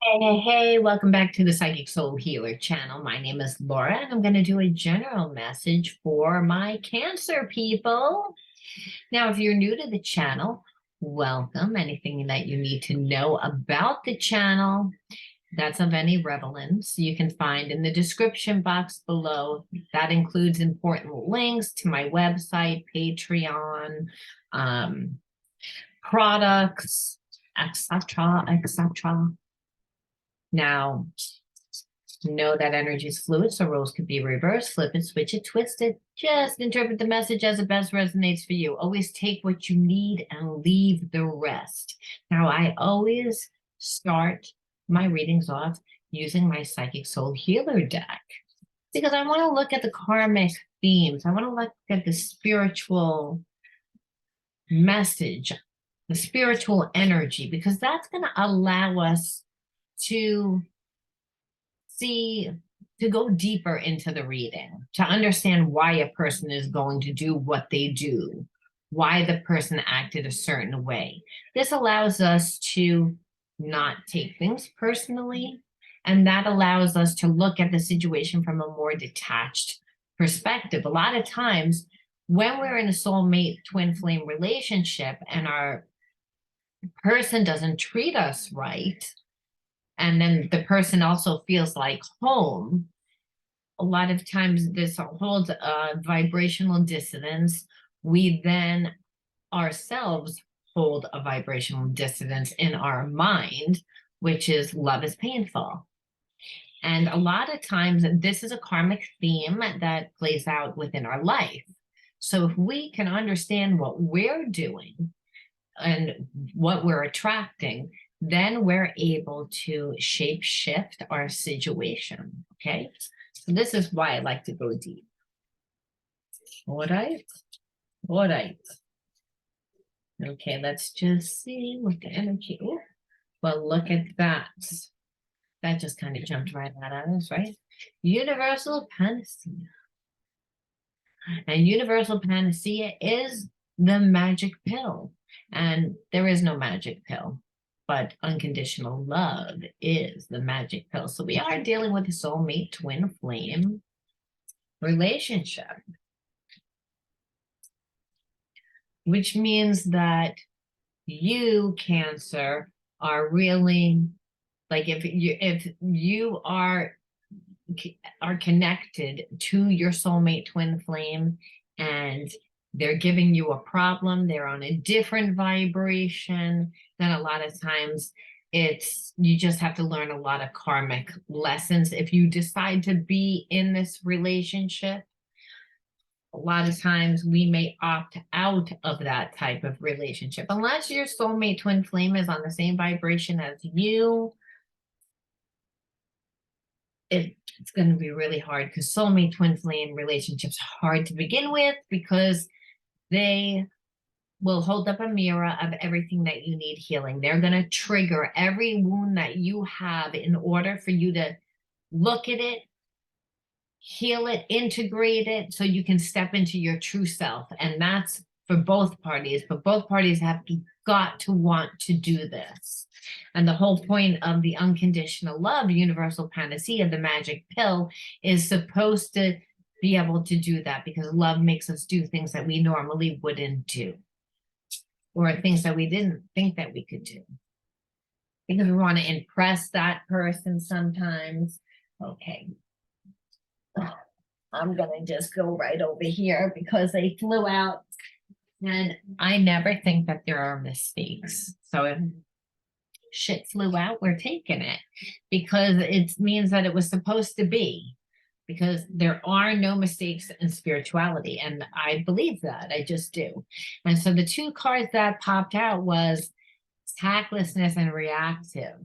Hey, welcome back to the Psychic Soul Healer channel. My name is Laura, and I'm going to do a general message for my Cancer people. Now, if you're new to the channel, welcome. Anything that you need to know about the channel that's of any relevance, you can find in the description box below. That includes important links to my website, Patreon, products, etc., etc. Now, know that energy is fluid, so roles could be reversed, flip it, switch it, twist it. Just interpret the message as it best resonates for you. Always take what you need and leave the rest. Now, I always start my readings off using my Psychic Soul Healer deck because I want to look at the karmic themes. I want to look at the spiritual message, the spiritual energy, because that's going to allow us to see, to go deeper into the reading, to understand why a person is going to do what they do, why the person acted a certain way. This allows us to not take things personally, and that allows us to look at the situation from a more detached perspective. A lot of times, when we're in a soulmate twin flame relationship and our person doesn't treat us right, and then the person also feels like home, a lot of times this holds a vibrational dissonance. We then ourselves hold a vibrational dissonance in our mind, which is love is painful. And a lot of times this is a karmic theme that plays out within our life. So if we can understand what we're doing and what we're attracting, then we're able to shape shift our situation. Okay, so this is why I like to go deep. All right. Okay, let's just see what the energy. Ooh, well, look at that. That just kind of jumped right out at us, right? Universal panacea. And universal panacea is the magic pill. And there is no magic pill, but unconditional love is the magic pill. So we are dealing with a soulmate twin flame relationship, which means that you, Cancer, are really, like, if you are connected to your soulmate twin flame and they're giving you a problem, they're on a different vibration, then a lot of times you just have to learn a lot of karmic lessons. If you decide to be in this relationship, a lot of times we may opt out of that type of relationship. Unless your soulmate twin flame is on the same vibration as you, it's going to be really hard, because soulmate twin flame relationships are hard to begin with because they will hold up a mirror of everything that you need healing. They're going to trigger every wound that you have in order for you to look at it, heal it, integrate it, so you can step into your true self. And that's for both parties, but both parties have got to want to do this. And the whole point of the unconditional love, universal panacea, the magic pill, is supposed to be able to do that, because love makes us do things that we normally wouldn't do, or things that we didn't think that we could do, because we want to impress that person sometimes. Okay. I'm going to just go right over here because they flew out, and I never think that there are mistakes. So if shit flew out, we're taking it, because it means that it was supposed to be, because there are no mistakes in spirituality. And I believe that, I just do. And so the two cards that popped out was tactlessness and reactive.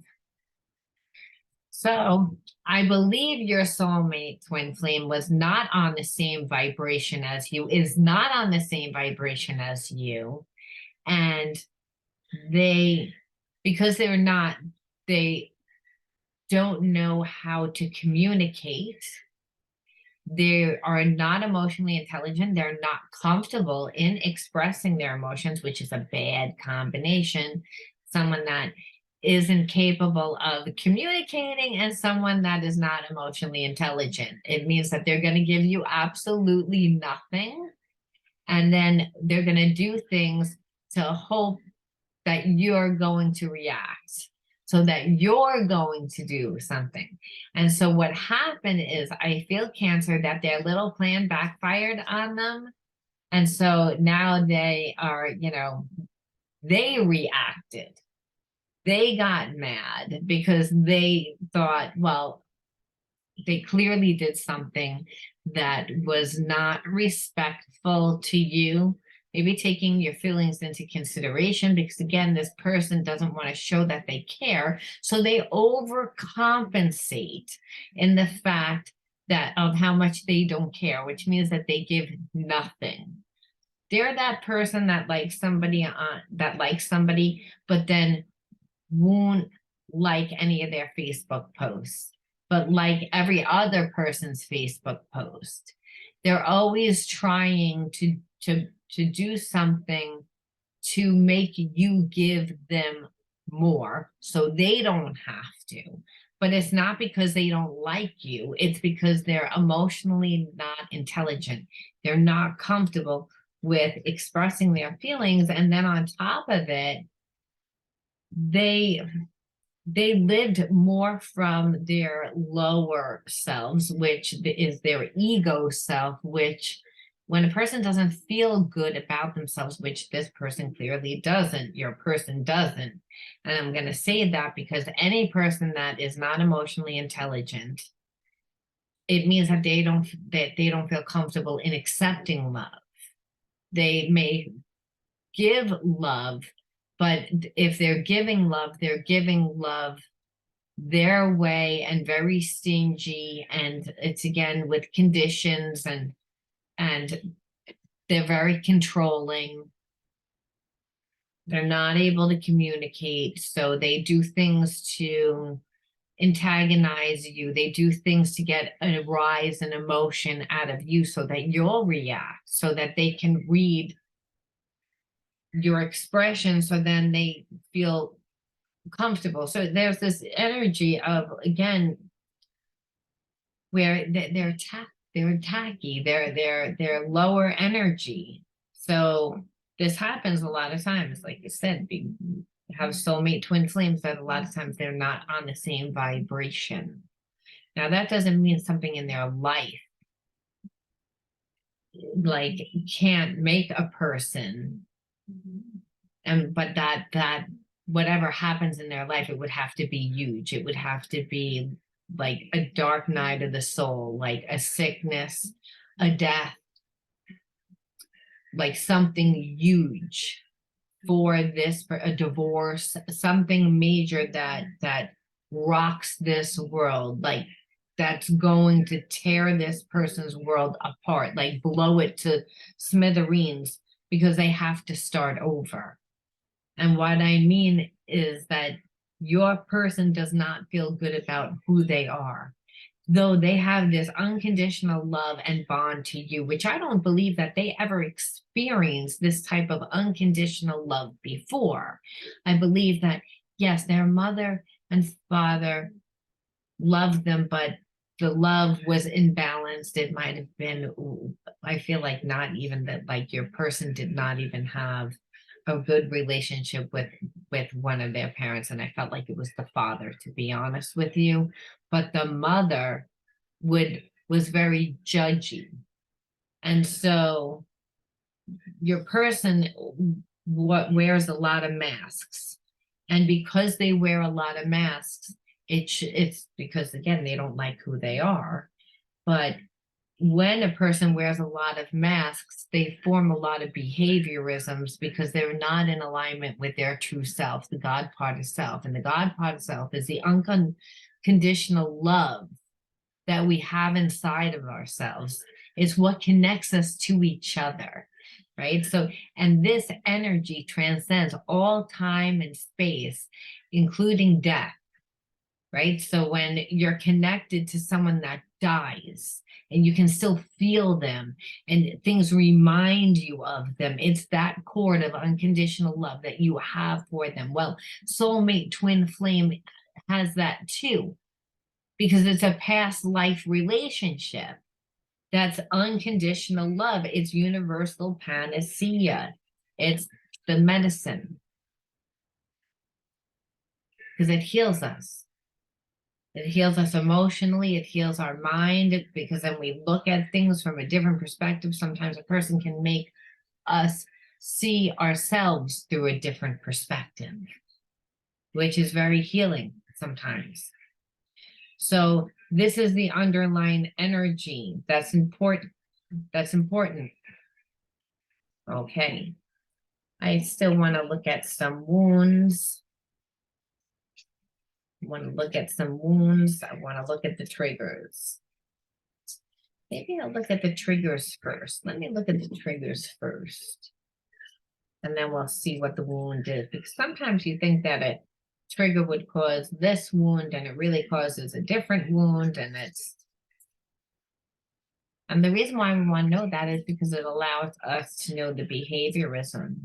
So I believe your soulmate twin flame was not on the same vibration as you, is not on the same vibration as you. And because they don't know how to communicate. They are not emotionally intelligent. They're not comfortable in expressing their emotions, which is a bad combination. Someone that isn't capable of communicating and someone that is not emotionally intelligent. It means that they're going to give you absolutely nothing. And then they're going to do things to hope that you're going to react, so that you're going to do something. And so what happened is, I feel, Cancer, that their little plan backfired on them. And so now they are, they reacted. They got mad because they thought, well, they clearly did something that was not respectful to you. Maybe taking your feelings into consideration, because again, this person doesn't want to show that they care. So they overcompensate in the fact that of how much they don't care, which means that they give nothing. They're that person that likes somebody but then won't like any of their Facebook posts, but like every other person's Facebook post. They're always trying to do something to make you give them more so they don't have to. But it's not because they don't like you. It's because they're emotionally not intelligent. They're not comfortable with expressing their feelings. And then on top of it, they lived more from their lower selves, which is their ego self, which when a person doesn't feel good about themselves, which this person clearly doesn't, your person doesn't. And I'm going to say that because any person that is not emotionally intelligent, it means that they don't feel comfortable in accepting love. They may give love, but if they're giving love their way and very stingy, and it's again with conditions, and they're very controlling. They're not able to communicate, so they do things to antagonize you. They do things to get a rise in emotion out of you so that you'll react, so that they can read your expression, so then they feel comfortable. So there's this energy of, again, where they're tacky, they're lower energy. So this happens a lot of times, like you said, have soulmate twin flames, that a lot of times they're not on the same vibration. Now that doesn't mean something in their life like can't make a person, but that whatever happens in their life, it would have to be huge. It would have to be like a dark night of the soul, like a sickness, a death, like something huge for a divorce, something major that rocks this world, like that's going to tear this person's world apart, like blow it to smithereens, because they have to start over. And what I mean is that your person does not feel good about who they are, though they have this unconditional love and bond to you, which I don't believe that they ever experienced this type of unconditional love before. I believe that, yes, their mother and father loved them, but the love was imbalanced. It might have been, I feel like not even that, like your person did not even have a good relationship with one of their parents, and I felt like it was the father, to be honest with you. But the mother was very judgy, and so your person wears a lot of masks, and because they wear a lot of masks, it's because, again, they don't like who they are. But when a person wears a lot of masks, they form a lot of behaviorisms because they're not in alignment with their true self, the God part of self. And the God part of self is the unconditional love that we have inside of ourselves. It's what connects us to each other, right? So, and this energy transcends all time and space, including death, right? So when you're connected to someone dies, and you can still feel them, and things remind you of them. It's that cord of unconditional love that you have for them. Well, soulmate twin flame has that too, because it's a past life relationship. That's unconditional love. It's universal panacea. It's the medicine, because it heals us. It heals us emotionally. It heals our mind, because then we look at things from a different perspective. Sometimes a person can make us see ourselves through a different perspective, which is very healing sometimes. So this is the underlying energy that's important. That's important. Okay. I still want to look at some wounds. I want to look at some wounds. I want to look at the triggers. Maybe I'll look at the triggers first. Let me look at the triggers first. And then we'll see what the wound is. Because sometimes you think that a trigger would cause this wound, and it really causes a different wound. And the reason why we want to know that is because it allows us to know the behaviorism,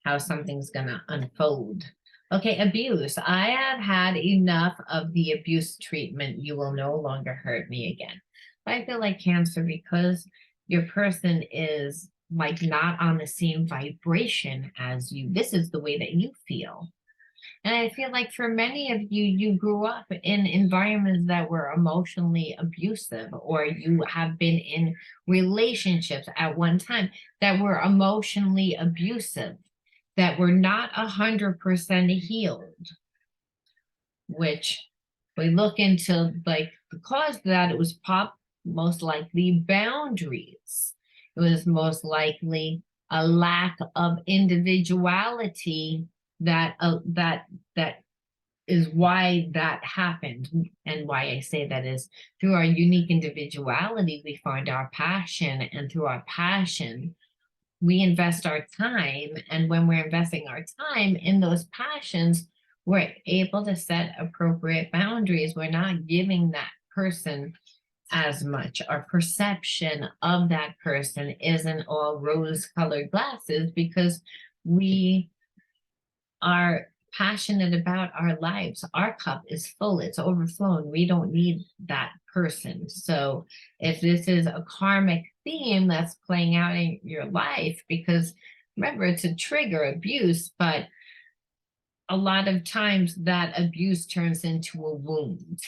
how something's going to unfold. Okay, abuse. I have had enough of the abuse treatment. You will no longer hurt me again. But I feel like Cancer, because your person is like not on the same vibration as you. This is the way that you feel. And I feel like for many of you, you grew up in environments that were emotionally abusive, or you have been in relationships at one time that were emotionally abusive, that were not 100% healed, which we look into, like the cause of that, it was most likely boundaries. It was most likely a lack of individuality that is why that happened. And why I say that is through our unique individuality, we find our passion, and through our passion, we invest our time. And when we're investing our time in those passions, we're able to set appropriate boundaries. We're not giving that person as much. Our perception of that person isn't all rose-colored glasses, because we are passionate about our lives. Our cup is full, it's overflowing. We don't need that person. So if this is a karmic theme that's playing out in your life, because remember, it's a trigger, abuse, but a lot of times that abuse turns into a wound.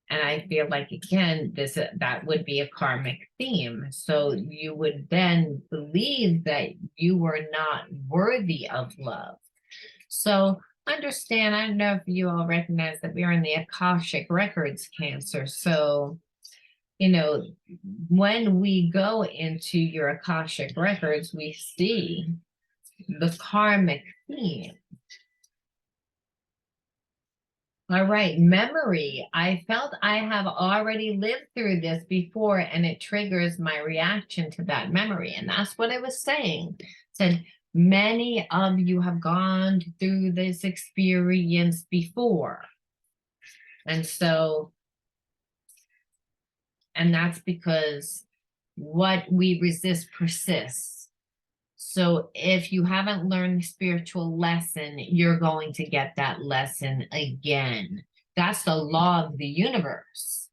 And I feel like, again, that would be a karmic theme. So you would then believe that you were not worthy of love. So understand, I don't know if you all recognize that we are in the Akashic Records, Cancer. So, you know, when we go into your Akashic Records, we see the karmic theme. All right, memory. I felt I have already lived through this before, and it triggers my reaction to that memory. And that's what I was saying. It said, many of you have gone through this experience before. And so, and that's because what we resist persists. So if you haven't learned the spiritual lesson, you're going to get that lesson again. That's the law of the universe.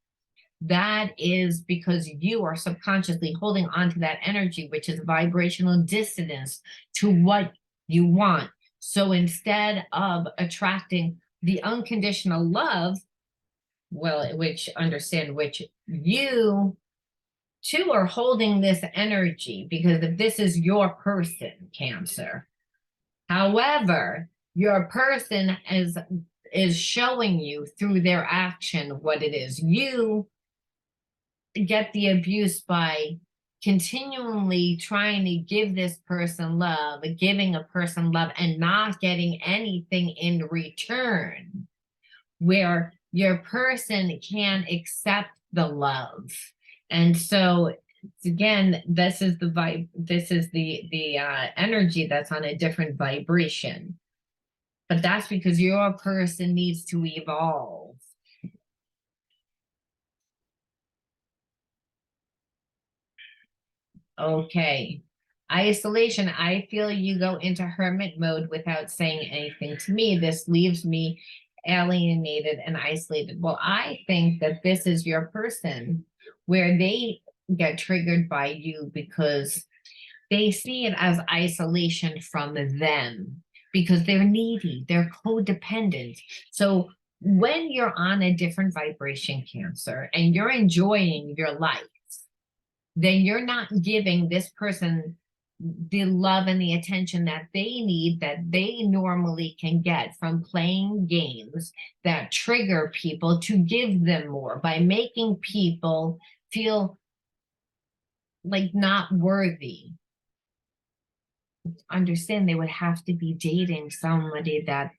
That is because you are subconsciously holding on to that energy, which is vibrational dissonance to what you want. So instead of attracting the unconditional love, well, which you two are holding this energy, because if this is your person, Cancer. However, your person is showing you through their action what it is. You get the abuse by continually trying to give this person love, giving a person love, and not getting anything in return, where your person can accept the love. And so again, this is the energy that's on a different vibration. But that's because your person needs to evolve. Okay. Isolation. I feel you go into hermit mode without saying anything to me. This leaves me alienated and isolated. Well, I think that this is your person where they get triggered by you because they see it as isolation from them because they're needy, they're codependent. So when you're on a different vibration, Cancer, and you're enjoying your life, then you're not giving this person the love and the attention that they need, that they normally can get from playing games that trigger people to give them more by making people feel like not worthy. Understand they would have to be dating somebody that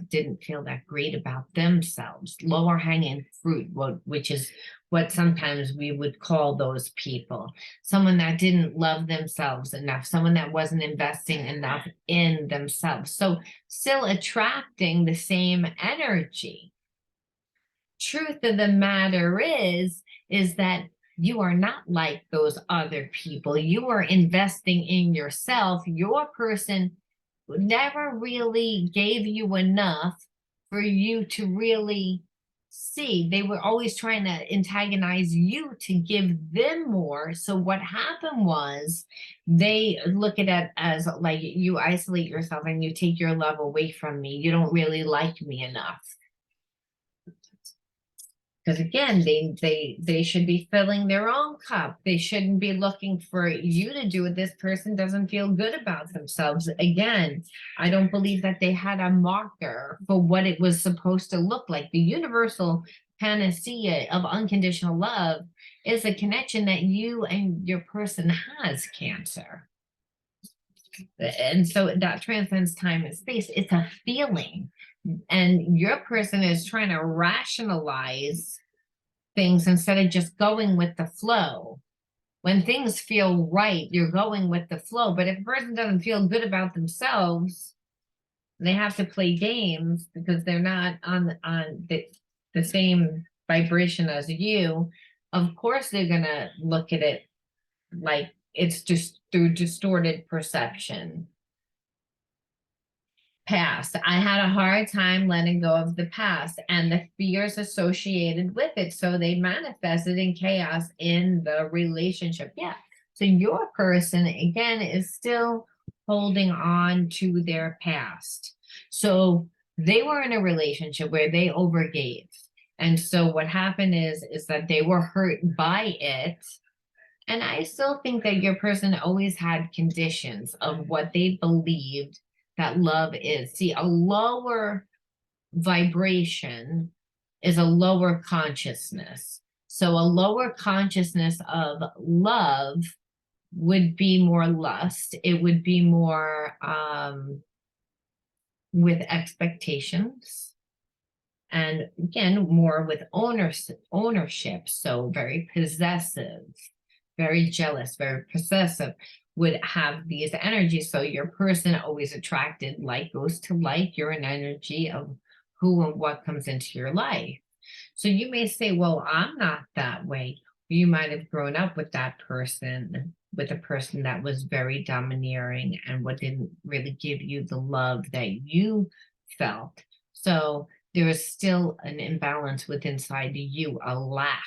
didn't feel that great about themselves, lower hanging fruit, which is what sometimes we would call those people, someone that didn't love themselves enough, someone that wasn't investing enough in themselves, so still attracting the same energy. Truth of the matter is that you are not like those other people. You are investing in yourself. Your person never really gave you enough for you to really see. They were always trying to antagonize you to give them more. So what happened was they look at it as like you isolate yourself and you take your love away from me. You don't really like me enough. Because again, they should be filling their own cup. They shouldn't be looking for you to do it. This person doesn't feel good about themselves. Again, I don't believe that they had a marker for what it was supposed to look like. The universal panacea of unconditional love is a connection that you and your person has, Cancer. And so that transcends time and space. It's a feeling. And your person is trying to rationalize things instead of just going with the flow. When things feel right, you're going with the flow. But if a person doesn't feel good about themselves, they have to play games because they're not on the same vibration as you. Of course, they're gonna look at it like it's just through distorted perception. Past. I had a hard time letting go of the past and the fears associated with it. So they manifested in chaos in the relationship. Yeah. So your person, again, is still holding on to their past. So they were in a relationship where they overgave. And so what happened is that they were hurt by it. And I still think that your person always had conditions of what they believed that love is. See, a lower vibration is a lower consciousness. So a lower consciousness of love would be more lust. It would be more with expectations. And again, more with ownership. So very possessive, very jealous, very possessive, would have these energies. So your person always attracted, like goes to like. You're an energy of who and what comes into your life. So you may say, well, I'm not that way. You might have grown up with that person, with a person that was very domineering and what didn't really give you the love that you felt. So there is still an imbalance within inside you, a lack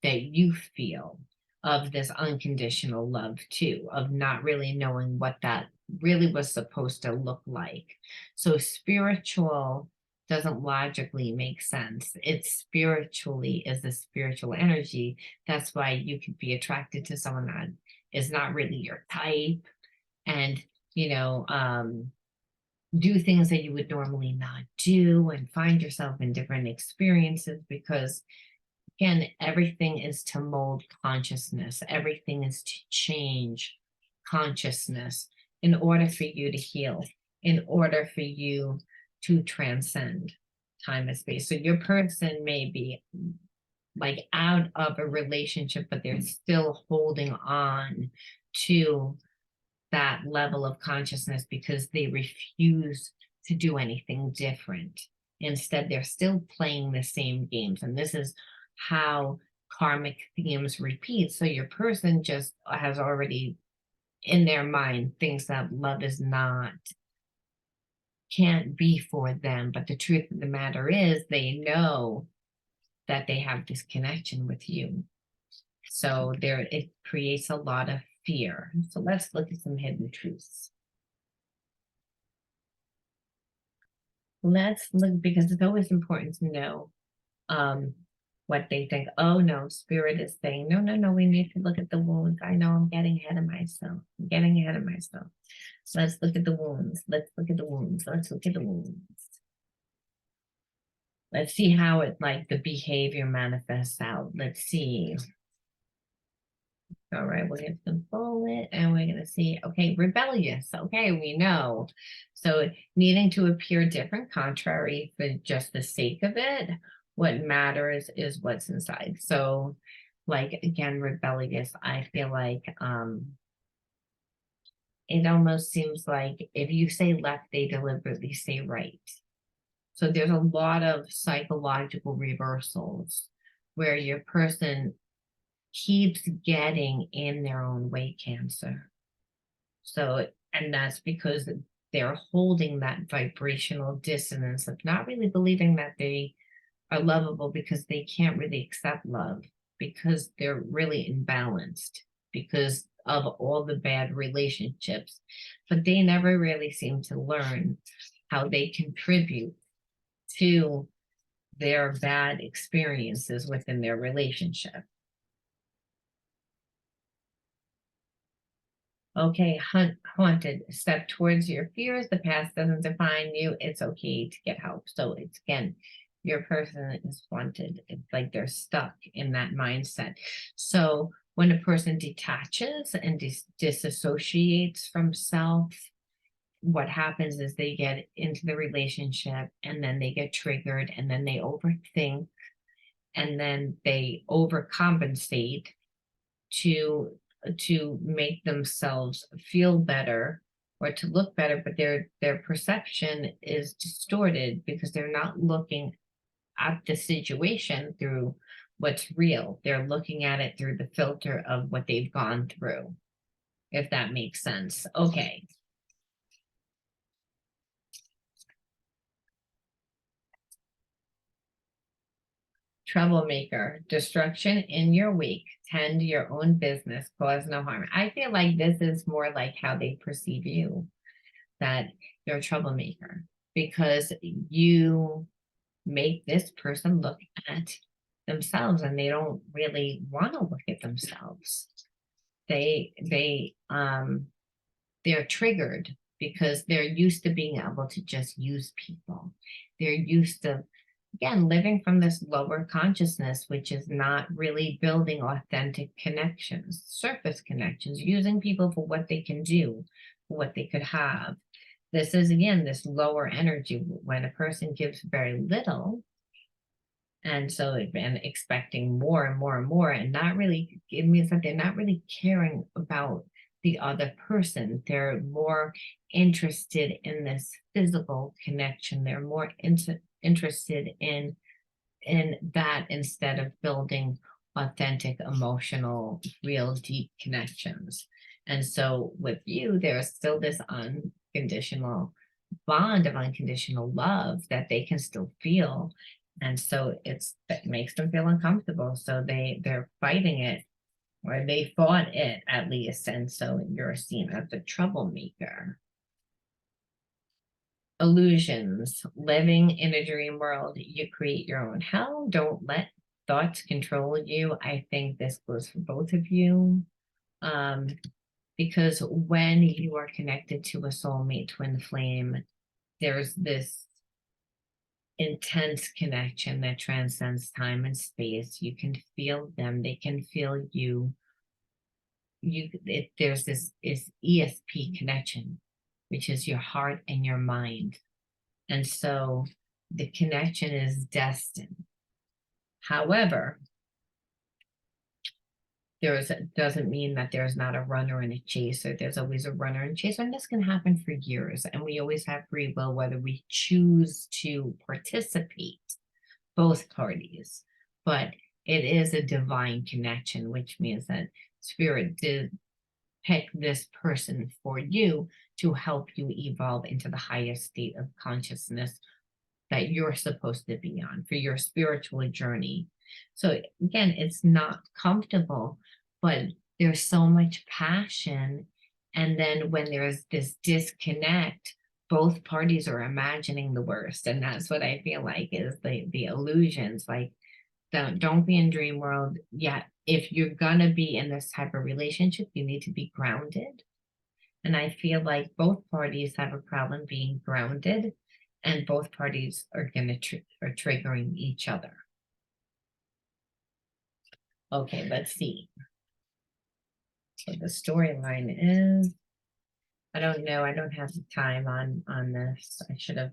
that you feel of this unconditional love too, of not really knowing what that really was supposed to look like. So spiritual doesn't logically make sense. It spiritually is a spiritual energy. That's why you could be attracted to someone that is not really your type, and do things that you would normally not do, and find yourself in different experiences because again, everything is to mold consciousness. Everything is to change consciousness in order for you to heal, in order for you to transcend time and space. So your person may be like out of a relationship, but they're still holding on to that level of consciousness because they refuse to do anything different. Instead, they're still playing the same games. And this is how karmic themes repeat. So your person just has already in their mind thinks that love is not, can't be for them. But the truth of the matter is they know that they have this connection with you. So there, it creates a lot of fear. So let's look at some hidden truths. Let's look, because it's always important to know what they think. Oh no, spirit is saying, no, no, no, we need to look at the wounds. I know I'm getting ahead of myself. I'm getting ahead of myself. So let's look at the wounds. Let's look at the wounds. Let's look at the wounds. Let's see how it, like, the behavior manifests out. Let's see. All right, we're going to control it and we're going to see, okay, rebellious. Okay, we know. So needing to appear different, contrary for just the sake of it. What matters is what's inside. So, like, again, rebellious, I feel like it almost seems like if you say left, they deliberately say right. So there's a lot of psychological reversals where your person keeps getting in their own way Cancer. So, and that's because they're holding that vibrational dissonance of not really believing that they are lovable because they can't really accept love because they're really imbalanced because of all the bad relationships. But they never really seem to learn how they contribute to their bad experiences within their relationship. Okay, haunted, step towards your fears. The past doesn't define you. It's okay to get help. So it's, again, your person is haunted. It's like they're stuck in that mindset. So when a person detaches and disassociates from self, what happens is they get into the relationship and then they get triggered and then they overthink and then they overcompensate to make themselves feel better or to look better, but their perception is distorted because they're not looking at the situation through what's real. They're looking at it through the filter of what they've gone through, if that makes sense. Okay. Troublemaker, destruction in your week, tend your own business, cause no harm. I feel like this is more like how they perceive you, that you're a troublemaker because you make this person look at themselves and they don't really want to look at themselves. They're triggered because they're used to being able to just use people. They're used to, again, living from this lower consciousness, which is not really building authentic connections, surface connections, using people for what they can do, for what they could have. This is, again, this lower energy when a person gives very little. And so, and expecting more and more and more, and not really, it means that they're not really caring about the other person. They're more interested in this physical connection. They're more interested in that instead of building authentic, emotional, real, deep connections. And so with you, there's still this unconditional bond of unconditional love that they can still feel. And so it makes them feel uncomfortable. So they're fighting it, or they fought it at least. And so you're seen as a troublemaker. Illusions, living in a dream world, you create your own hell. Don't let thoughts control you. I think this goes for both of you. Because when you are connected to a soulmate twin flame, there's this intense connection that transcends time and space. You can feel them, they can feel you. There's this ESP connection, which is your heart and your mind. And so the connection is destined. However, doesn't mean that there's not a runner and a chaser. There's always a runner and chaser, and this can happen for years. And we always have free will, whether we choose to participate, both parties. But it is a divine connection, which means that spirit did pick this person for you to help you evolve into the highest state of consciousness that you're supposed to be on for your spiritual journey. So again, it's not comfortable, but there's so much passion. And then when there's this disconnect, both parties are imagining the worst. And that's what I feel like is the illusions. Like, don't be in dream world yet. If you're gonna be in this type of relationship, you need to be grounded. And I feel like both parties have a problem being grounded, and both parties are are triggering each other. Okay, let's see. So the storyline is, I don't know, I don't have the time on this. I should have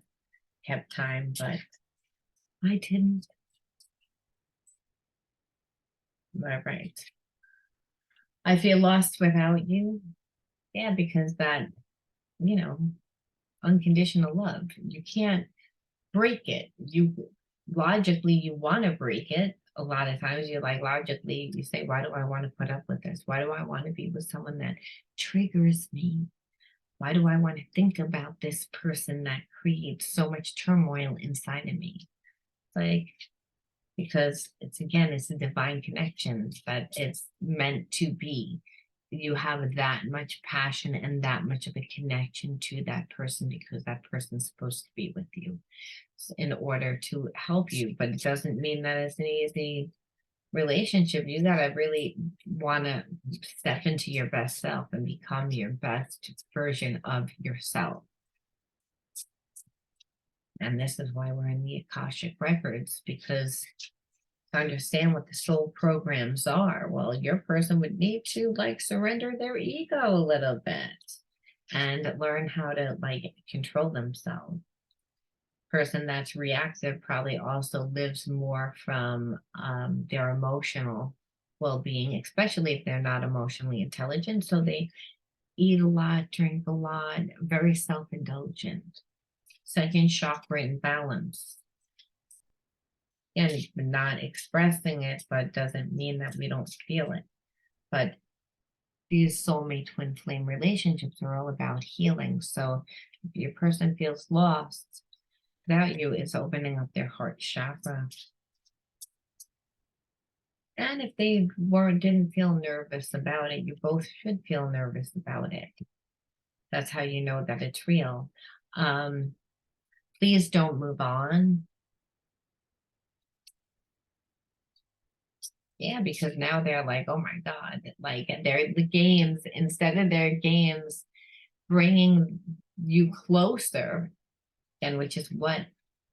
kept time, but I didn't. All right. I feel lost without you. Yeah, because that, you know, unconditional love, you can't break it. You logically, you want to break it. A lot of times you're like, logically, you say, why do I want to put up with this? Why do I want to be with someone that triggers me? Why do I want to think about this person that creates so much turmoil inside of me? Like, because it's, again, it's a divine connection that it's meant to be. You have that much passion and that much of a connection to that person because that person's supposed to be with you in order to help you. But it doesn't mean that it's an easy relationship. You gotta really want to step into your best self and become your best version of yourself. And this is why we're in the Akashic records, because to understand what the soul programs are, well, your person would need to like surrender their ego a little bit and learn how to like control themselves. Person that's reactive probably also lives more from their emotional well-being, especially if they're not emotionally intelligent. So they eat a lot, drink a lot, very self-indulgent. Second chakra imbalance. And not expressing it, but doesn't mean that we don't feel it. But these soulmate twin flame relationships are all about healing. So if your person feels lost without you, it's opening up their heart chakra. And if they didn't feel nervous about it, you both should feel nervous about it. That's how you know that it's real. Please don't move on. Yeah, because now they're like, oh my God, like they're the games, instead of their games bringing you closer, and which is what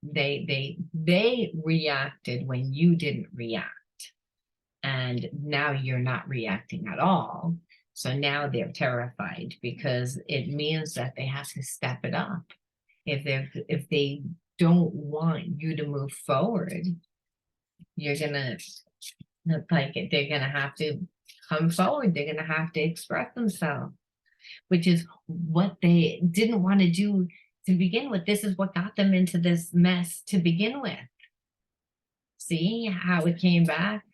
they reacted when you didn't react. And now you're not reacting at all. So now they're terrified because it means that they have to step it up. If they don't want you to move forward, you're gonna like they're gonna have to come forward. They're gonna have to express themselves, which is what they didn't want to do to begin with. This is what got them into this mess to begin with. See how it came back?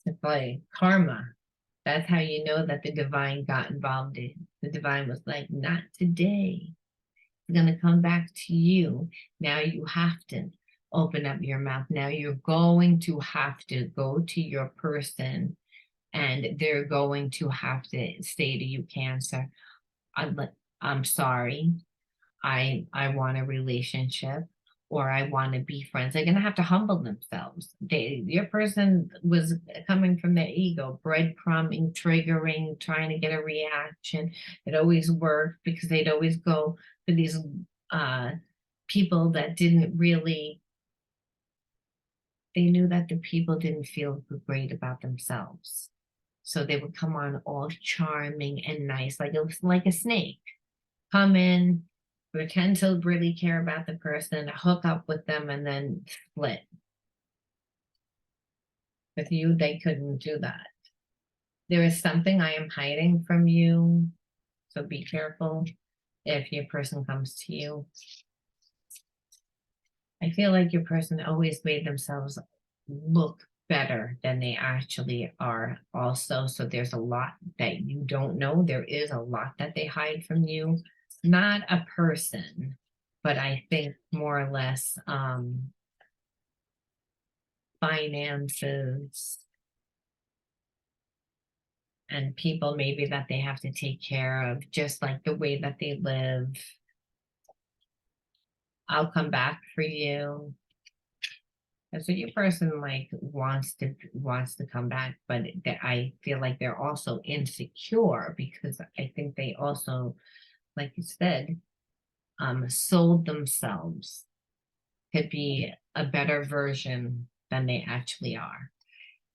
It's like karma. That's how you know that the divine got involved in. The divine was like, not today. It's going to come back to you. Now you have to open up your mouth. Now you're going to have to go to your person and they're going to have to say to you, Cancer, I'm sorry. I want a relationship, or I want to be friends. They're gonna have to humble themselves. Your person was coming from their ego, breadcrumbing, triggering, trying to get a reaction. It always worked because they'd always go for these people that didn't really. They knew that the people didn't feel great about themselves, so they would come on all charming and nice, like it was like a snake. Come in, pretend to really care about the person, hook up with them, and then split. With you, they couldn't do that. There is something I am hiding from you, so be careful if your person comes to you. I feel like your person always made themselves look better than they actually are also. So there's a lot that you don't know. There is a lot that they hide from you. Not a person, but I think more or less finances and people maybe that they have to take care of, just like the way that they live. I'll come back for you. And so your person like wants to come back, but I feel like they're also insecure because I think they also, like you said, sold themselves to be a better version than they actually are.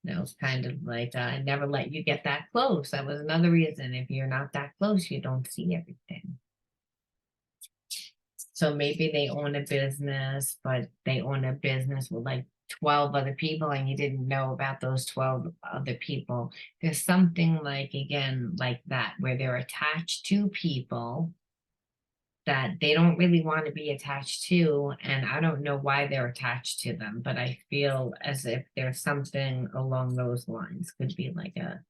That was kind of like I never let you get that close. That was another reason. If you're not that close, you don't see everything. So maybe they own a business, but they own a business with like 12 other people and you didn't know about those 12 other people. There's something like, again, like that, where they're attached to people that they don't really want to be attached to. And I don't know why they're attached to them, but I feel as if there's something along those lines. Could be like a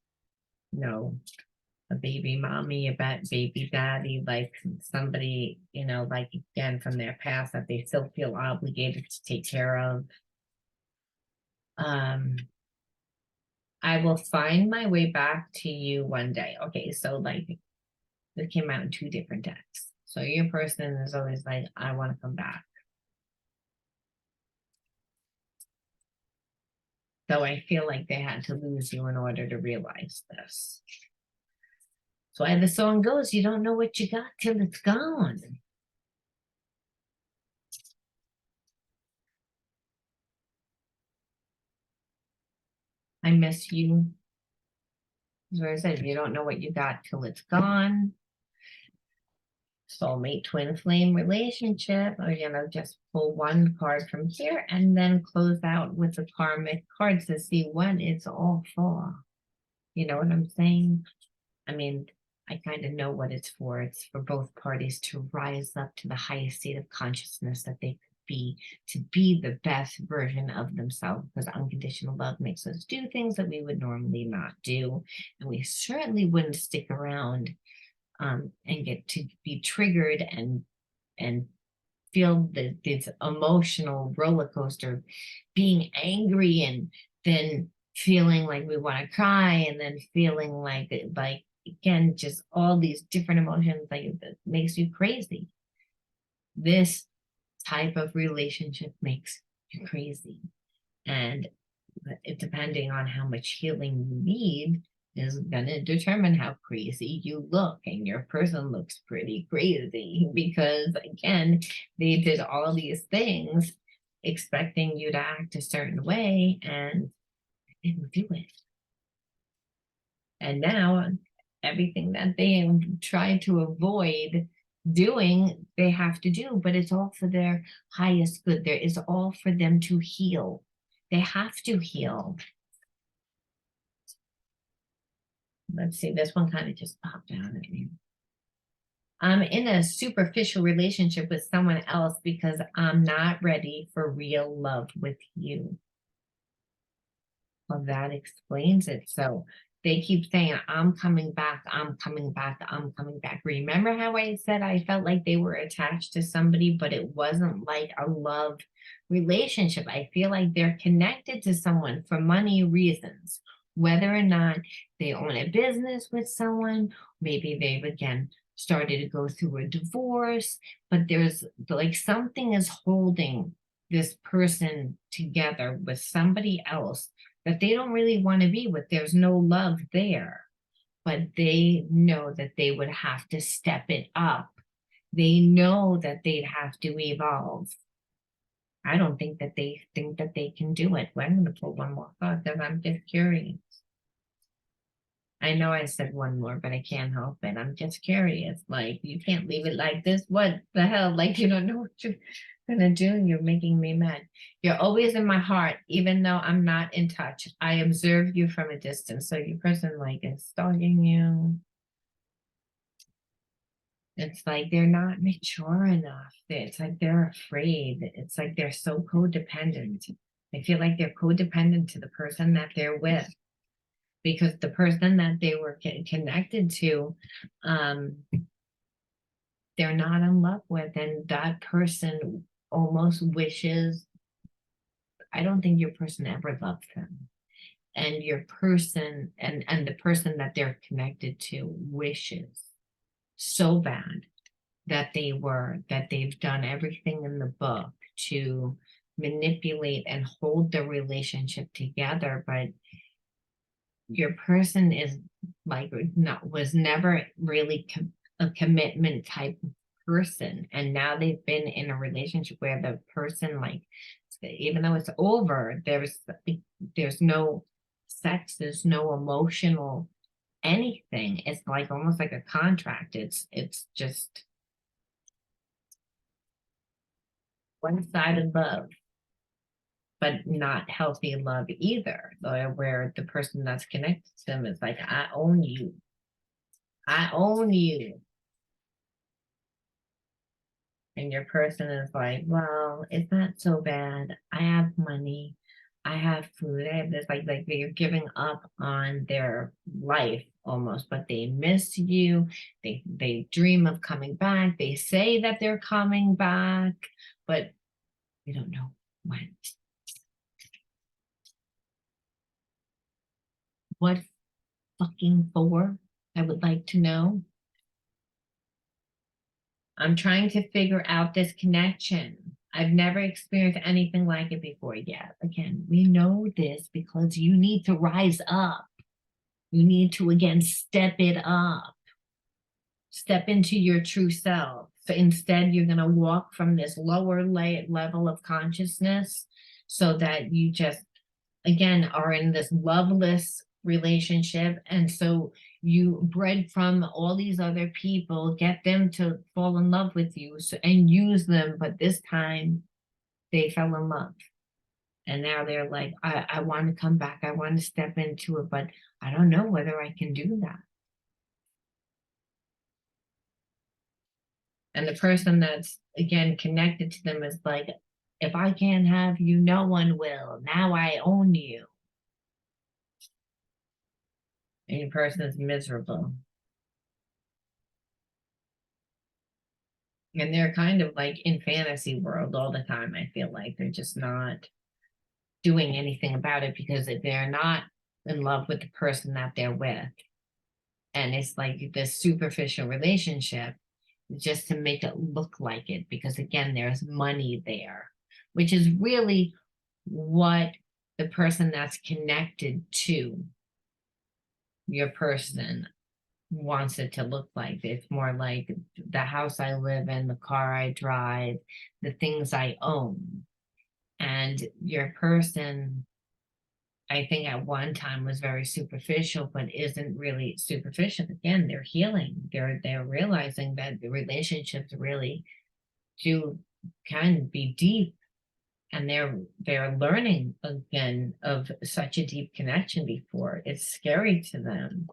baby mommy, a baby daddy, like somebody, like again from their past that they still feel obligated to take care of. Um, I will find my way back to you one day. Okay, so like it came out in two different decks. So your person is always like, I want to come back. So I feel like they had to lose you in order to realize this. So as the song goes, you don't know what you got till it's gone. I miss you. As I said, you don't know what you got till it's gone. Soulmate twin flame relationship, or just pull one card from here and then close out with the karmic cards to see what it's all for. You know what I'm saying? I mean, I kind of know what it's for. It's for both parties to rise up to the highest state of consciousness that they could be, to be the best version of themselves, because unconditional love makes us do things that we would normally not do. And we certainly wouldn't stick around and get to be triggered and feel this emotional roller coaster, being angry and then feeling like we want to cry and then feeling like again just all these different emotions like that makes you crazy. This type of relationship makes you crazy, and it depending on how much healing you need is going to determine how crazy you look, and your person looks pretty crazy because again they did all these things expecting you to act a certain way and didn't do it, and now everything that they try to avoid doing they have to do, but it's all for their highest good. There is all for them to heal. They have to heal. Let's see, this one kind of just popped out at me. I'm in a superficial relationship with someone else because I'm not ready for real love with you. Well, that explains it. So they keep saying, I'm coming back, I'm coming back, I'm coming back. Remember how I said I felt like they were attached to somebody, but it wasn't like a love relationship. I feel like they're connected to someone for money reasons, whether or not they own a business with someone, maybe they've again started to go through a divorce, but there's like something is holding this person together with somebody else that they don't really want to be with. There's no love there, but they know that they would have to step it up. They know that they'd have to evolve. I don't think that they think that they can do it. Well, I'm going to pull one more card because I'm just curious. I know I said one more, but I can't help it. I'm just curious. Like, you can't leave it like this. What the hell? Like, you don't know what you're gonna do. You're making me mad. You're always in my heart, even though I'm not in touch. I observe you from a distance. So your person like is stalking you. It's like they're not mature enough. It's like they're afraid. It's like they're so codependent. I feel like they're codependent to the person that they're with, because the person that they were connected to, they're not in love with, and that person almost wishes, I don't think your person ever loved them. And your person and the person that they're connected to wishes so bad that they've done everything in the book to manipulate and hold the relationship together, but your person is like was never really a commitment type of person, and now they've been in a relationship where the person, like, even though it's over, there's no sex, there's no emotional anything. It's like almost like a contract. It's just one-sided love, but not healthy love either, where the person that's connected to them is like, I own you. I own you. And your person is like, well, it's not so bad. I have money. I have food. I have this, like they're giving up on their life almost, but they miss you. They dream of coming back. They say that they're coming back, but we don't know when. What fucking for? I would like to know. I'm trying to figure out this connection. I've never experienced anything like it before yet. Again, we know this because you need to rise up. You need to, again, step it up. Step into your true self. So instead, you're going to walk from this lower level of consciousness so that you just, again, are in this loveless relationship. And so you bred from all these other people, get them to fall in love with you, and use them. But this time they fell in love. And now they're like, I want to come back. I want to step into it, but I don't know whether I can do that. And the person that's, again, connected to them is like, if I can't have you, no one will. Now I own you. And your person is miserable. And they're kind of like in fantasy world all the time. I feel like they're just not doing anything about it because they're not in love with the person that they're with. And it's like this superficial relationship just to make it look like it, because again, there's money there, which is really what the person that's connected to your person wants it to look like. It's more like the house I live in, the car I drive, the things I own. And your person, I think at one time was very superficial, but isn't really superficial. Again, they're healing. They're realizing that the relationships really do can be deep, and they're learning again of such a deep connection before. It's scary to them.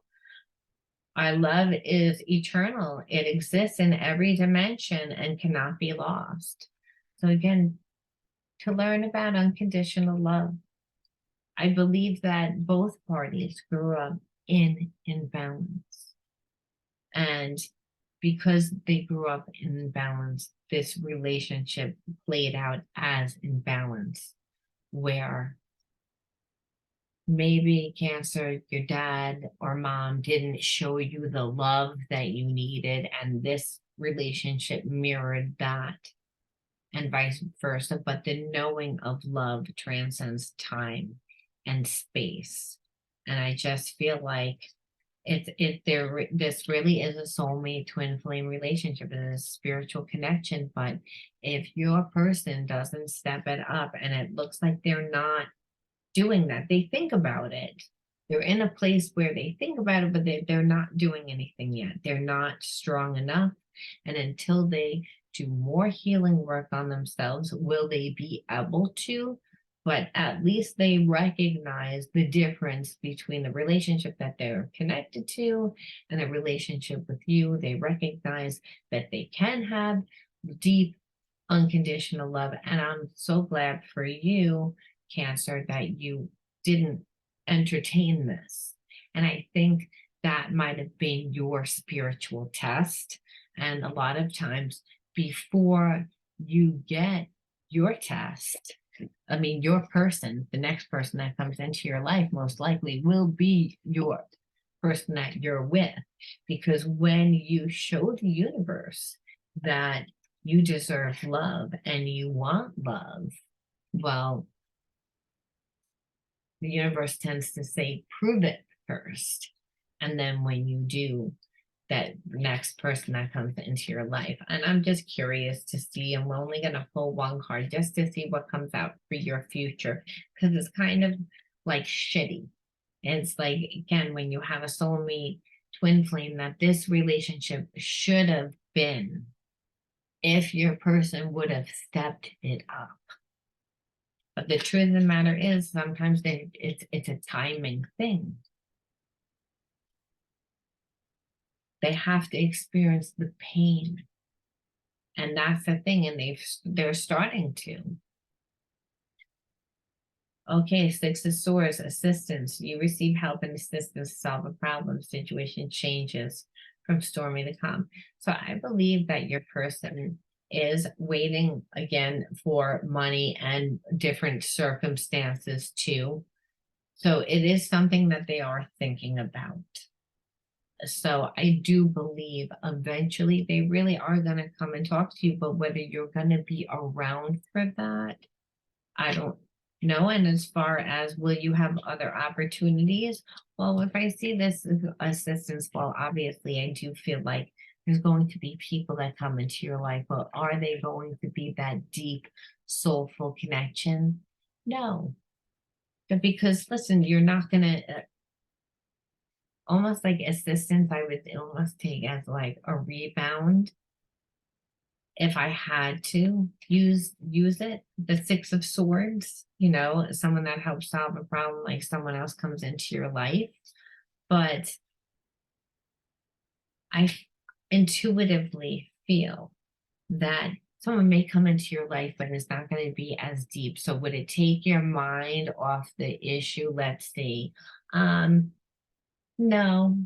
Our love is eternal. It exists in every dimension and cannot be lost. So again, to learn about unconditional love, I believe that both parties grew up in imbalance. And because they grew up in imbalance, this relationship played out as imbalance, where maybe Cancer, your dad or mom didn't show you the love that you needed, and this relationship mirrored that, and vice versa. But the knowing of love transcends time and space. And I just feel like this really is a soulmate twin flame relationship. It is a spiritual connection. But if your person doesn't step it up, and it looks like they're not doing that, they think about it, they're in a place where they think about it, but they're not doing anything yet. They're not strong enough. And until they do more healing work on themselves, will they be able to? But at least they recognize the difference between the relationship that they're connected to and the relationship with you. They recognize that they can have deep, unconditional love. And I'm so glad for you Cancer, that you didn't entertain this. And I think that might have been your spiritual test. And a lot of times before you get your test, I mean, your person, the next person that comes into your life most likely will be your person that you're with. Because when you show the universe that you deserve love and you want love, well, the universe tends to say, prove it first. And then when you do, that next person that comes into your life. And I'm just curious to see, and we're only going to pull one card just to see what comes out for your future, because it's kind of like shitty. It's like, again, when you have a soulmate twin flame, that this relationship should have been if your person would have stepped it up. But the truth of the matter is, sometimes it's a timing thing. They have to experience the pain. And that's the thing, and they're starting to. Okay, Six of Swords, assistance. You receive help and assistance to solve a problem. Situation changes from stormy to calm. So I believe that your person is waiting again for money and different circumstances too. So it is something that they are thinking about. So I do believe eventually they really are going to come and talk to you, but whether you're going to be around for that, I don't know. And as far as will you have other opportunities? Well, if I see this assistance, well, obviously I do feel like there's going to be people that come into your life, but are they going to be that deep, soulful connection? No. But because listen, you're not going to, almost like assistance, I would almost take as like a rebound if I had to use it. The Six of Swords, you know, someone that helps solve a problem, like someone else comes into your life. But I intuitively feel that someone may come into your life, but it's not going to be as deep. So would it take your mind off the issue? Let's see. No,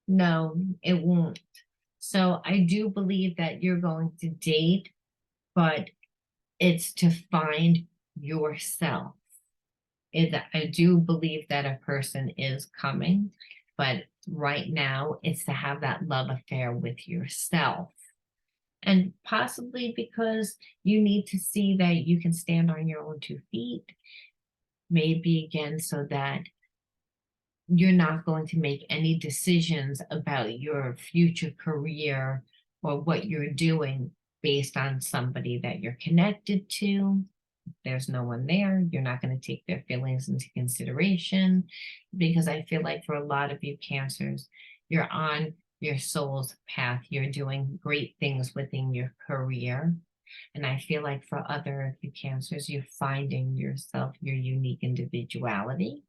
no, it won't. So I do believe that you're going to date, but it's to find yourself. I do believe that a person is coming, but right now it's to have that love affair with yourself. And possibly because you need to see that you can stand on your own 2 feet, maybe again, so that you're not going to make any decisions about your future career or what you're doing based on somebody that you're connected to. There's no one there. You're not going to take their feelings into consideration, because I feel like for a lot of you Cancers, you're on your soul's path. You're doing great things within your career. And I feel like for other of you Cancers, you're finding yourself, your unique individuality,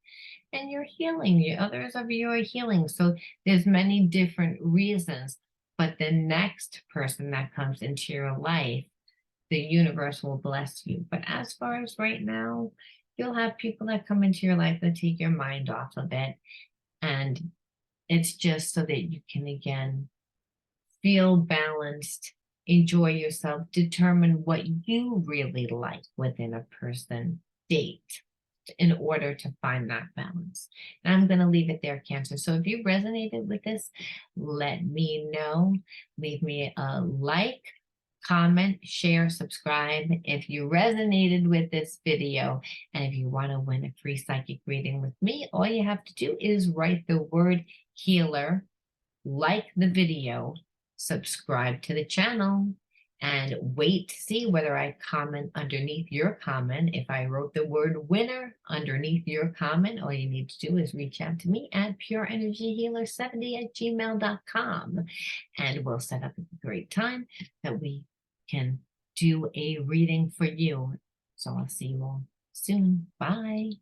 and you're healing. The others of you are healing. So there's many different reasons. But the next person that comes into your life, the universe will bless you. But as far as right now, you'll have people that come into your life that take your mind off of it. And it's just so that you can, again, feel balanced, enjoy yourself, determine what you really like within a person, date, in order to find that balance. And I'm going to leave it there, Cancer. So if you resonated with this, let me know. Leave me a like, comment, share, subscribe if you resonated with this video. And if you want to win a free psychic reading with me, all you have to do is write the word healer, like the video, subscribe to the channel, and wait to see whether I comment underneath your comment. If I wrote the word winner underneath your comment, all you need to do is reach out to me at pureenergyhealer70@gmail.com, and we'll set up a great time that we can do a reading for you. So I'll see you all soon. Bye.